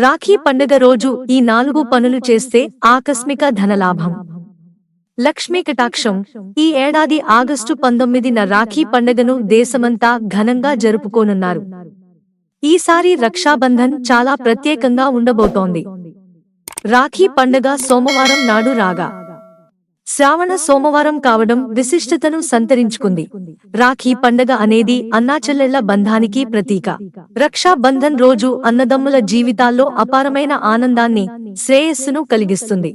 రాఖీ పండుగ రోజు ఈ 4 పనులు చేస్తే ఆకస్మిక ధనలాభం. లక్ష్మీ కటాక్షం. ఈ ఏడాది ఆగస్టు 19న రాఖీ పండుగను దేశమంతా ఘనంగా జరుపుకోనున్నారు. ఈసారి రక్షాబంధన్ చాలా ప్రత్యేకంగా ఉండబోతోంది. రాఖీ పండుగ సోమవారం నాడు రాగా శ్రావణ సోమవారం కావడం విశిష్టతను సంతరించుకుంది. రాఖీ పండగ అనేది అన్నాచెల్లెళ్ల బంధానికి ప్రతీక. రక్షా బంధన్ రోజు అన్నదమ్ముల జీవితాల్లో అపారమైన ఆనందాన్ని, శ్రేయస్సును కలిగిస్తుంది.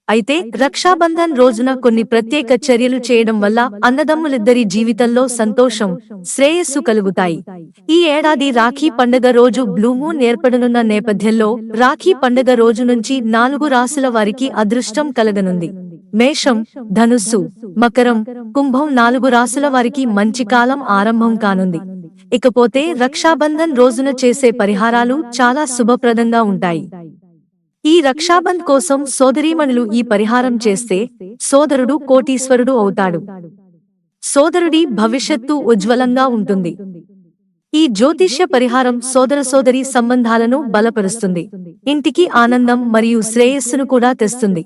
అయితే రక్షాబంధన్ రోజున కొన్ని ప్రత్యేక చర్యలు చేయడం వల్ల అన్నదమ్ములిద్దరి జీవితంలో సంతోషం, శ్రేయస్సు కలుగుతాయి. ఈ ఏడాది రాఖీ పండుగ రోజు బ్లూ మూన్ ఏర్పడనున్న నేపథ్యంలో రాఖీ పండుగ రోజు నుంచి 4 రాశుల వారికి అదృష్టం కలగనుంది. మేషం, ధనుస్సు, మకరం, కుంభం 4 రాశుల వారికి మంచి కాలం ఆరంభం కానుంది. ఇకపోతే రక్షాబంధన్ రోజున చేసే పరిహారాలు చాలా శుభప్రదంగా ఉంటాయి. ఈ రక్షాబంధ్ కోసం సోదరీమణులు ఈ పరిహారం చేస్తే సోదరుడు కోటీశ్వరుడు అవుతాడు. సోదరుడి భవిష్యత్తు ఉజ్వలంగా ఉంటుంది. ఈ జ్యోతిష్య పరిహారం సోదర-సోదరీ సంబంధాలను బలపరుస్తుంది. ఇంటికి ఆనందం మరియు శ్రేయస్సును కూడా తెస్తుంది.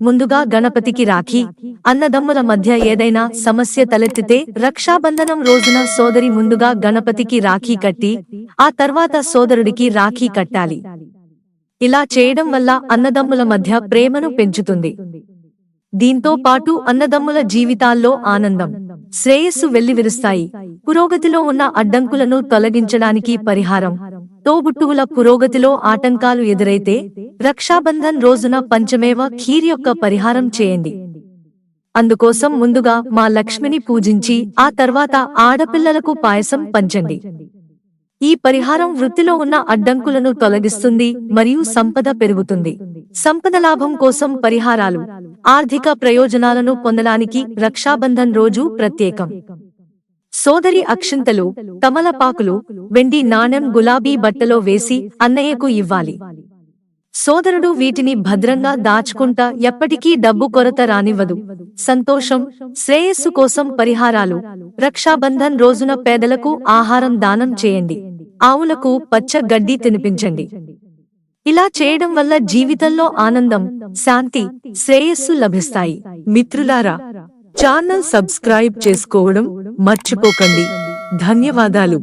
ముందుగా గణపతికి రాఖీ. అన్నదమ్ముల మధ్య ఏదైనా సమస్య తలెత్తితే రక్షాబంధనం రోజున సోదరి ముందుగా గణపతికి రాఖీ కట్టి, ఆ తర్వాత సోదరుడికి రాఖీ కట్టాలి. ఇలా చేయడం వల్ల అన్నదమ్ముల మధ్య ప్రేమను పెంచుతుంది. దీంతో పాటు అన్నదమ్ముల జీవితాల్లో ఆనందం, శ్రేయస్సు వెల్లివిరుస్తాయి. పురోగతిలో ఉన్న అడ్డంకులను తొలగించడానికి పరిహారం. తోబుట్టువుల పురోగతిలో ఆటంకాలు ఎదురైతే రక్షాబంధన్ రోజున పంచమేవ ఖీర్ యొక్క పరిహారం చేయండి. అందుకోసం ముందుగా మా లక్ష్మిని పూజించి ఆ తర్వాత ఆడపిల్లలకు పాయసం పంచండి. ఈ పరిహారం వృత్తిలో ఉన్న అడ్డంకులను తొలగిస్తుంది మరియు సంపద పెరుగుతుంది. సంపద లాభం కోసం పరిహారాలు. ఆర్థిక ప్రయోజనాలను పొందడానికి రక్షాబంధన్ రోజు ప్రత్యేకం. సోదరి అక్షింతలు, తమలపాకులు, వెండి నాణెం గులాబీ బట్టలో వేసి అన్నయ్యకు ఇవ్వాలి. సోదరుడు వీటిని భద్రంగా దాచుకుంటా ఎప్పటికీ డబ్బు కొరత రానివ్వదు. సంతోషం, శ్రేయస్సు కోసం పరిహారాలు. రక్షాబంధన్ రోజున పేదలకు ఆహారం దానం చేయండి. ఆవులకు పచ్చ గడ్డి తినిపించండి. ఇలా చేయడం వల్ల జీవితంలో ఆనందం, శాంతి, శ్రేయస్సు లభిస్తాయి. మిత్రులారా, ఛానల్ సబ్స్క్రైబ్ చేసుకోవడం మర్చిపోకండి. ధన్యవాదాలు.